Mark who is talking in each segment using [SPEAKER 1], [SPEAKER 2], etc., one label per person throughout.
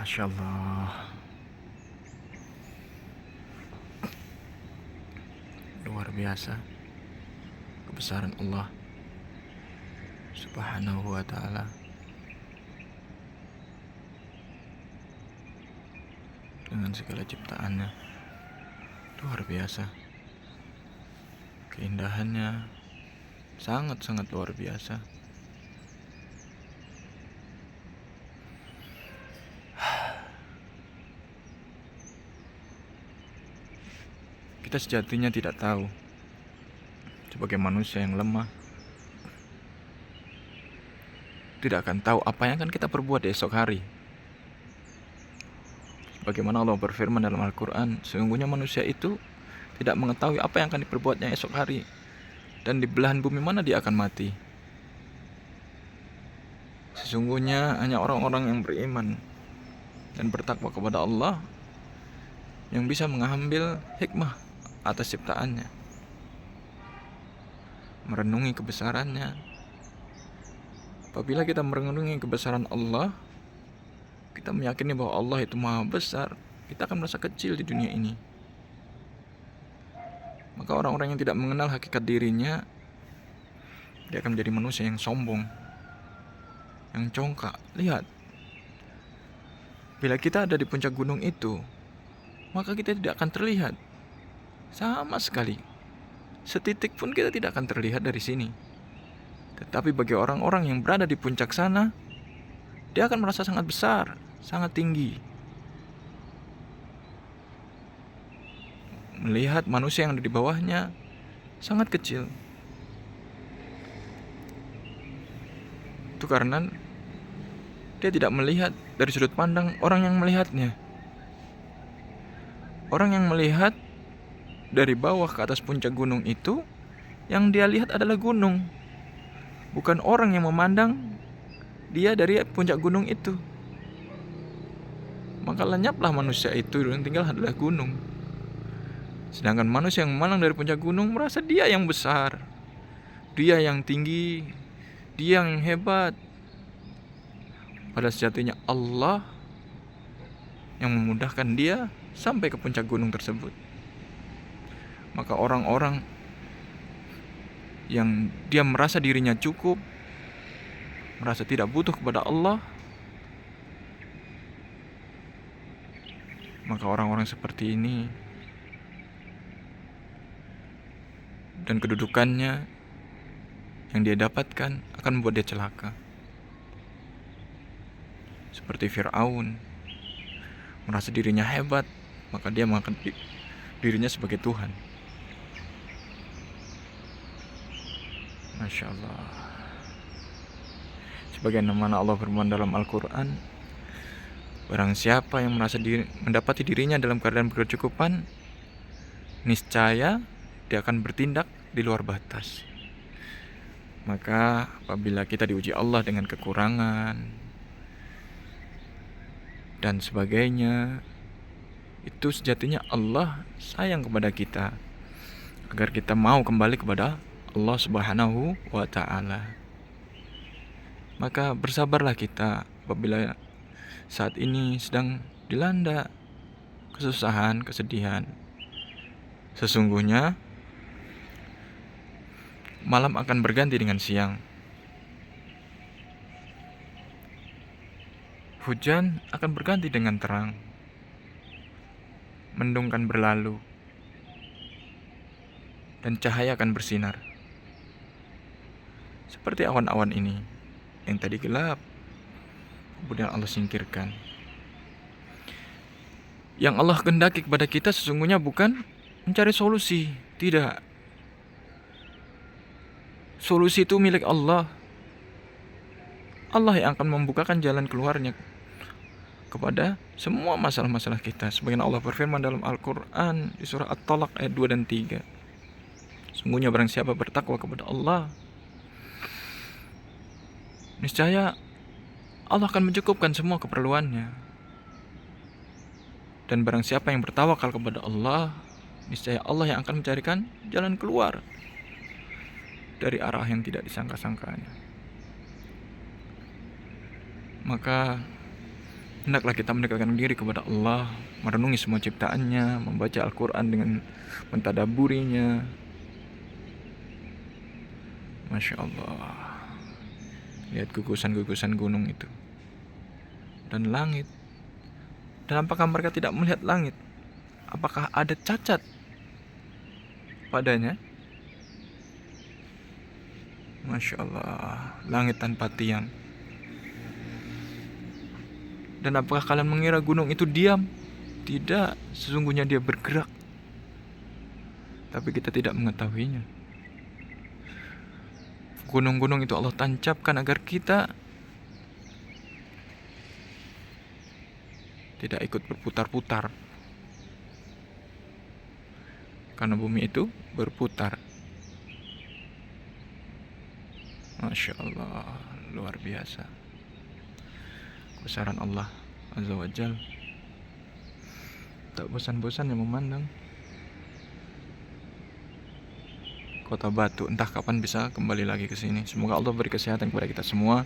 [SPEAKER 1] Masya Allah, luar biasa kebesaran Allah Subhanahu wa Ta'ala. Dengan segala ciptaannya, luar biasa. Keindahannya sangat-sangat luar biasa. Kita sejatinya tidak tahu, sebagai manusia yang lemah, tidak akan tahu apa yang akan kita perbuat di esok hari. Bagaimana Allah berfirman dalam Al-Quran, sesungguhnya manusia itu tidak mengetahui apa yang akan diperbuatnya esok hari, dan di belahan bumi mana dia akan mati. Sesungguhnya hanya orang-orang yang beriman dan bertakwa kepada Allah yang bisa mengambil hikmah atas ciptaannya, merenungi kebesarannya. Apabila kita merenungi kebesaran Allah, kita meyakini bahwa Allah itu maha besar, kita akan merasa kecil di dunia ini. Maka orang-orang yang tidak mengenal hakikat dirinya, dia akan menjadi manusia yang sombong, yang congkak. Lihat, bila kita ada di puncak gunung itu, maka kita tidak akan terlihat sama sekali. Setitik pun kita tidak akan terlihat dari sini. Tetapi bagi orang-orang yang berada di puncak sana, dia akan merasa sangat besar, sangat tinggi. Melihat manusia yang ada di bawahnya sangat kecil. Itu karena dia tidak melihat dari sudut pandang orang yang melihatnya. Orang yang melihat dari bawah ke atas puncak gunung itu, yang dia lihat adalah gunung, bukan orang yang memandang dia dari puncak gunung itu. Maka lenyaplah manusia itu dan tinggal adalah gunung. Sedangkan manusia yang memandang dari puncak gunung merasa dia yang besar, dia yang tinggi, dia yang hebat. Pada sejatinya Allah yang memudahkan dia sampai ke puncak gunung tersebut. Maka orang-orang yang dia merasa dirinya cukup, merasa tidak butuh kepada Allah, maka orang-orang seperti ini dan kedudukannya yang dia dapatkan akan membuat dia celaka. Seperti Fir'aun, merasa dirinya hebat, maka dia menganggap dirinya sebagai Tuhan. Masya Allah. Sebagaimana Allah berfirman dalam Al-Quran, barang siapa yang merasa mendapati dirinya dalam keadaan berkecukupan, niscaya dia akan bertindak di luar batas. Maka apabila kita diuji Allah dengan kekurangan dan sebagainya, itu sejatinya Allah sayang kepada kita, agar kita mau kembali kepada Allah Subhanahu wa Ta'ala. Maka bersabarlah kita apabila saat ini sedang dilanda kesusahan, kesedihan. Sesungguhnya malam akan berganti dengan siang. Hujan akan berganti dengan terang. Mendung akan berlalu dan cahaya akan bersinar. Seperti awan-awan ini yang tadi gelap, kemudian Allah singkirkan. Yang Allah kehendaki kepada kita sesungguhnya bukan mencari solusi, tidak. Solusi itu milik Allah. Allah yang akan membukakan jalan keluarnya kepada semua masalah-masalah kita. Sebagaimana Allah berfirman dalam Al-Quran di surah At-Talaq ayat 2 dan 3. Sungguhnya barang siapa bertakwa kepada Allah, niscaya Allah akan mencukupkan semua keperluannya. Dan barang siapa yang bertawakal kepada Allah, niscaya Allah yang akan mencarikan jalan keluar dari arah yang tidak disangka-sangkanya. Maka Hendaklah kita mendekatkan diri kepada Allah, merenungi semua ciptaannya, membaca Al-Quran dengan mentadaburinya. Masya Allah. Lihat gugusan-gugusan gunung itu. Dan langit. Dan apakah mereka tidak melihat langit? Apakah ada cacat padanya? Masya Allah. Langit tanpa tiang. Dan apakah kalian mengira gunung itu diam? Tidak, sesungguhnya dia bergerak. Tapi kita tidak mengetahuinya. Gunung-gunung itu Allah tancapkan agar kita tidak ikut berputar-putar. Karena bumi itu berputar. Masya Allah, luar biasa. Kebesaran Allah Azza wa Jal. Tak bosan-bosan yang memandang Kota Batu. Entah kapan bisa kembali lagi ke sini. Semoga Allah beri kesehatan kepada kita semua.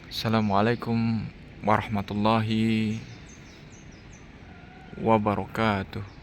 [SPEAKER 1] Assalamualaikum warahmatullahi wabarakatuh.